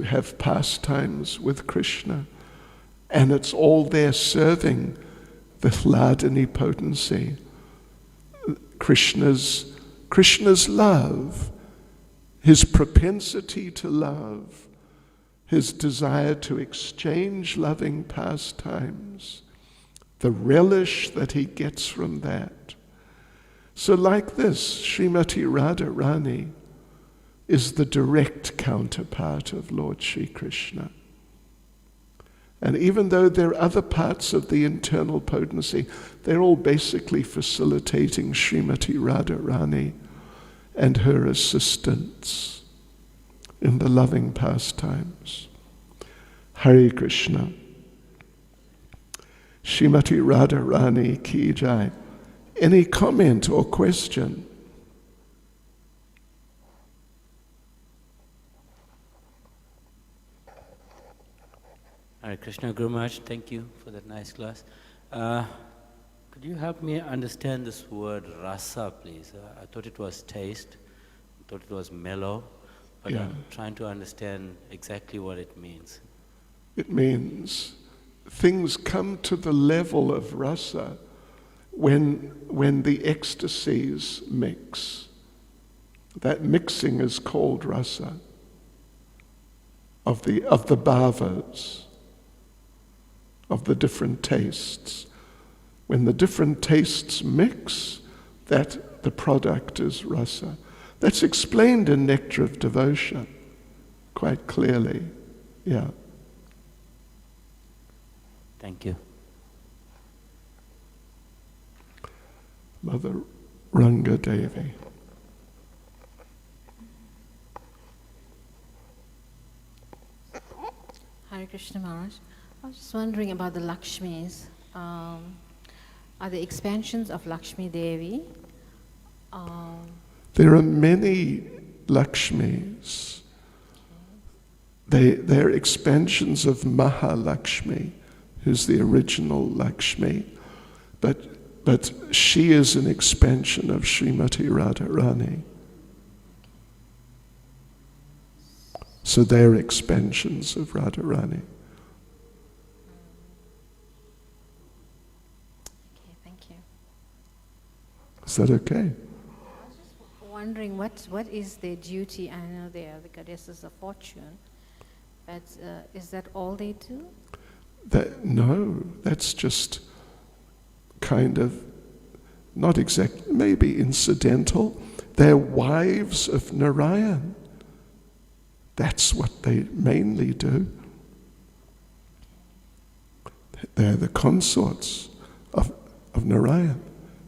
S1: have pastimes with Krishna. And it's all there serving the Hladini potency. Krishna's love, his propensity to love, his desire to exchange loving pastimes, the relish that he gets from that. So like this, Srimati Radharani is the direct counterpart of Lord Shri Krishna. And even though there are other parts of the internal potency, they're all basically facilitating Srimati Radharani and her assistants in the loving pastimes. Hare Krishna. Srimati Radharani ki jai. Any comment or question?
S2: Hare Krishna, Guru Maharaj, thank you for that nice class. Could you help me understand this word rasa, please? I thought it was taste, I thought it was mellow, but
S1: Yeah.
S2: I'm trying to understand exactly what it means.
S1: It means things come to the level of rasa when the ecstasies mix. That mixing is called rasa of the bhavas, of the different tastes. When the different tastes mix, that the product is rasa. That's explained in Nectar of Devotion quite clearly. Yeah.
S2: Thank you.
S1: Mother Ranga Devi.
S3: Hare Krishna Maharaj. I was just wondering about the Lakshmis. Are the expansions of Lakshmi Devi?
S1: There are many Lakshmis. They're expansions of Mahalakshmi, who's the original Lakshmi. But she is an expansion of Srimati Radharani. So they're expansions of Radharani.
S3: Okay, thank you.
S1: Is that okay?
S3: I was just wondering what is their duty? I know they are the goddesses of fortune, but is that all they do?
S1: No, that's just kind of, not exact, maybe incidental. They're wives of Narayan. That's what they mainly do. They're the consorts of Narayan,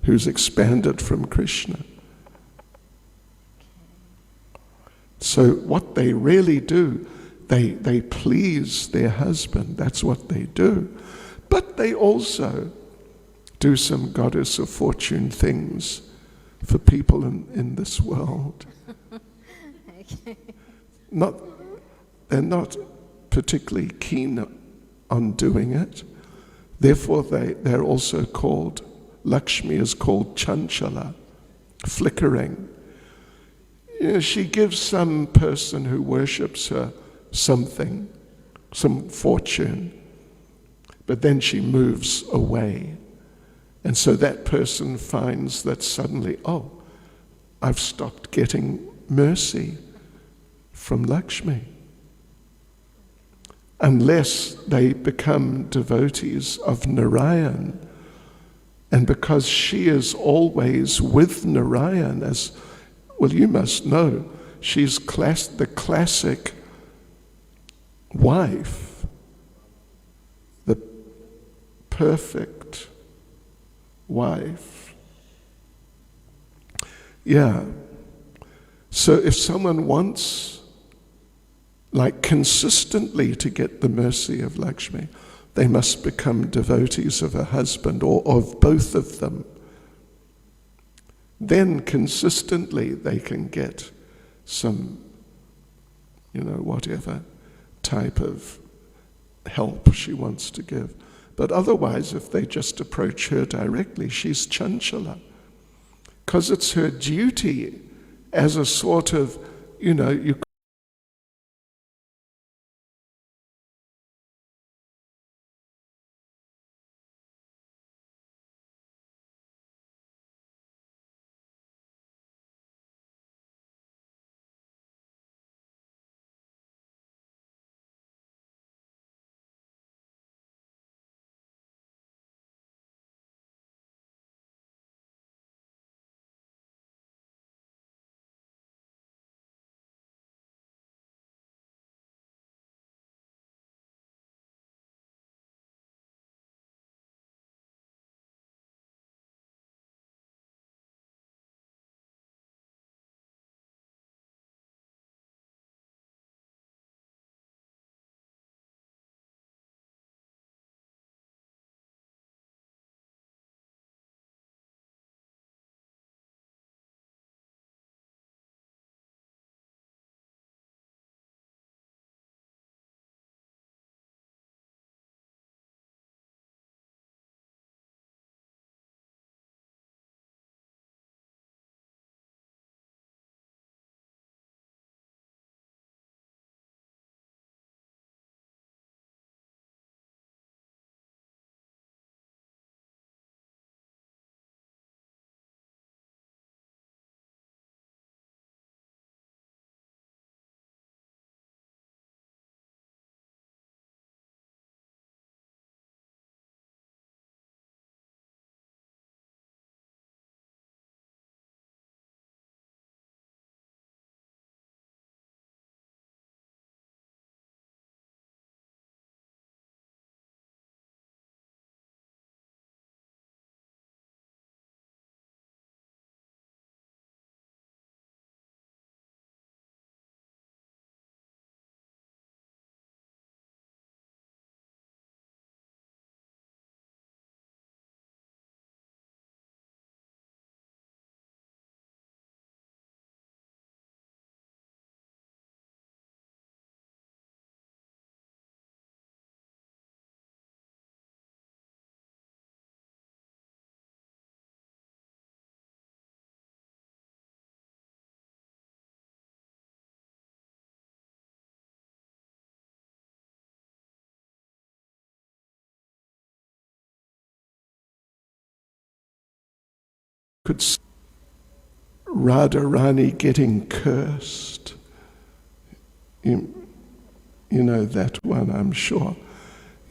S1: who's expanded from Krishna. So what they really do, they please their husband. That's what they do. But they also do some goddess of fortune things for people in this world.
S3: Okay.
S1: They're not particularly keen on doing it. Therefore, they're also called, Lakshmi is called Chanchala, flickering. She gives some person who worships her something, some fortune, but then she moves away. And so that person finds that suddenly, oh, I've stopped getting mercy from Lakshmi. Unless they become devotees of Narayan. And because she is always with Narayan, as, well, you must know, she's the classic wife, the perfect wife. Yeah. So if someone wants, like, consistently to get the mercy of Lakshmi, they must become devotees of a husband or of both of them. Then consistently they can get some, whatever type of help she wants to give. But otherwise, if they just approach her directly, she's chanchala. Because it's her duty as a sort of, you could see Radharani getting cursed. You know that one, I'm sure.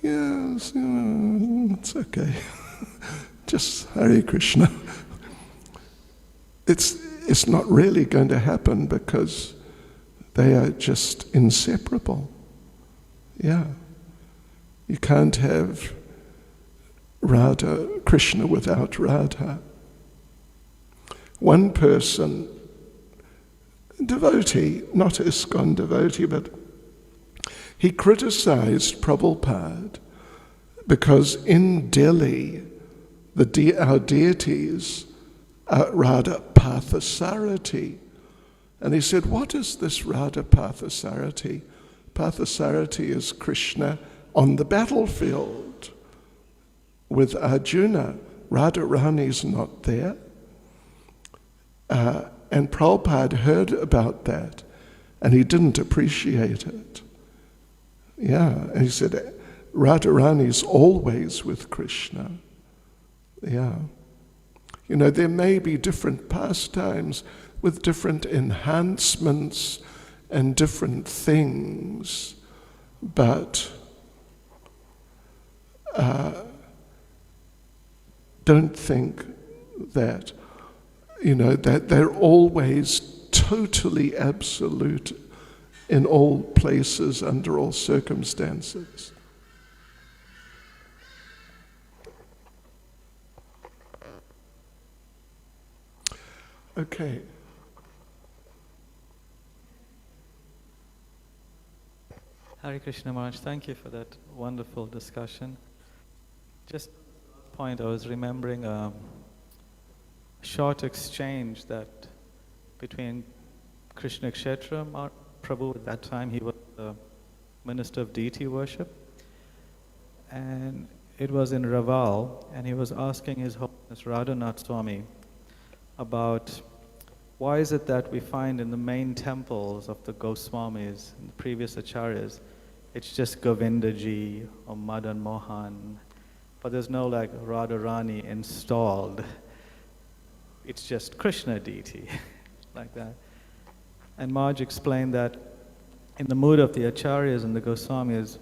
S1: Yes, it's okay. Just Hare Krishna. It's not really going to happen because they are just inseparable. Yeah. You can't have Krishna without Radha. One person, devotee, not ISKCON devotee, but he criticized Prabhupada because in Delhi, our deities are Radha Parthasarati. And he said, what is this Radha Parthasarati? Parthasarati is Krishna on the battlefield with Arjuna. Radharani's not there. And Prabhupada heard about that, and he didn't appreciate it. Yeah, and he said, Radharani's always with Krishna. Yeah. There may be different pastimes with different enhancements and different things, but don't think that that they're always totally absolute in all places, under all circumstances. Okay.
S4: Hare Krishna Maharaj, thank you for that wonderful discussion. Just a point, I was remembering a short exchange that between Krishna Kshetra Prabhu, at that time he was the minister of deity worship, and it was in Raval, and he was asking His Holiness Radhashtami Swami about why is it that we find in the main temples of the Goswamis and the previous acharyas, it's just Govindaji or Madan Mohan, but there's no like Radharani installed. It's just Krishna deity, like that. And Maharaj explained that in the mood of the acharyas and the Goswamis,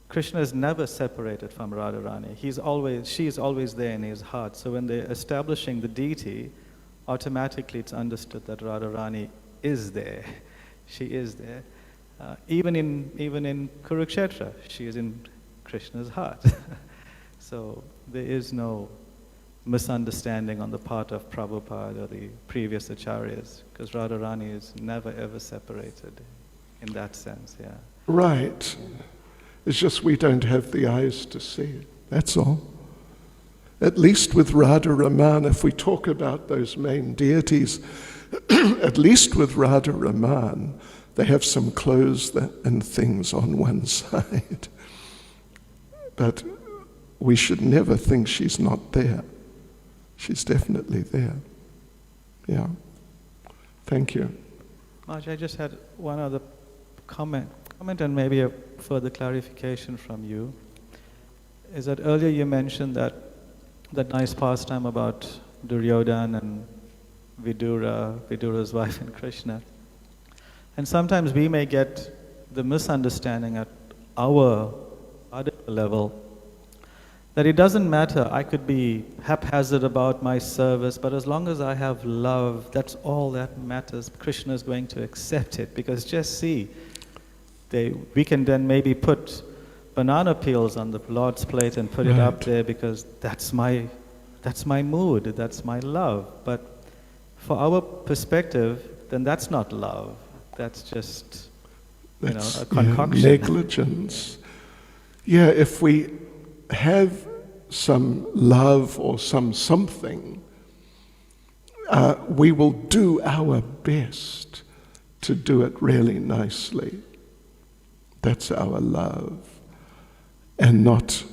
S4: Krishna is never separated from Radharani. She is always there in his heart. So when they're establishing the deity, automatically it's understood that Radharani is there. She is there. Even in Kurukshetra, she is in Krishna's heart. So there is no misunderstanding on the part of Prabhupada or the previous acharyas, because Radharani is never ever separated in that sense, yeah.
S1: Right. It's just we don't have the eyes to see it, that's all. At least with Radha Raman, if we talk about those main deities, at least with Radha Raman, they have some clothes and things on one side. But we should never think she's not there. She's definitely there. Yeah. Thank you.
S4: Maharaj, I just had one other comment and maybe a further clarification from you. Is that earlier you mentioned that nice pastime about Duryodhana and Vidura's wife and Krishna. And sometimes we may get the misunderstanding at our level that it doesn't matter, I could be haphazard about my service, but as long as I have love, that's all that matters. Krishna is going to accept it, because just see, we can then maybe put banana peels on the Lord's plate and put it up there, because that's my mood, that's my love. But for our perspective, then that's not love. That's just a concoction.
S1: Negligence. Yeah, if we have some love or something, we will do our best to do it really nicely. That's our love. And not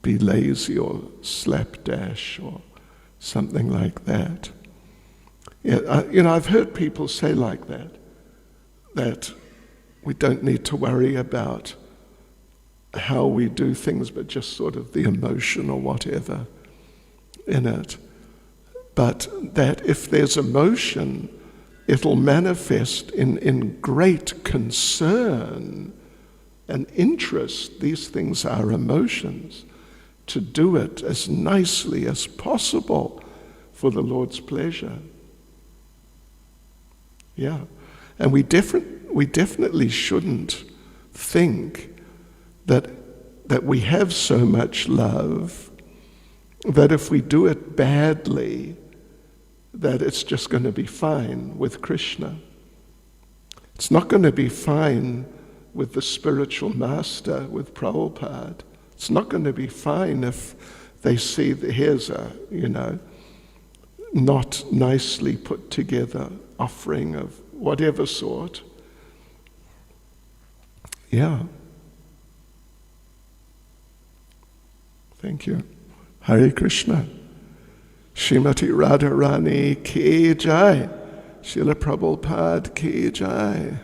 S1: be lazy or slapdash or something like that. Yeah, I've heard people say like that we don't need to worry about how we do things, but just sort of the emotion or whatever in it. But that if there's emotion, it'll manifest in great concern and interest. These things are emotions. To do it as nicely as possible for the Lord's pleasure. Yeah. And we definitely shouldn't think that we have so much love that if we do it badly, that it's just going to be fine with Krishna. It's not going to be fine with the spiritual master, with Prabhupada. It's not going to be fine if they see that here's a, not nicely put together offering of whatever sort. Yeah. Thank you. Hare Krishna. Srimati Radharani ki jai. Srila Prabhupada ki jai.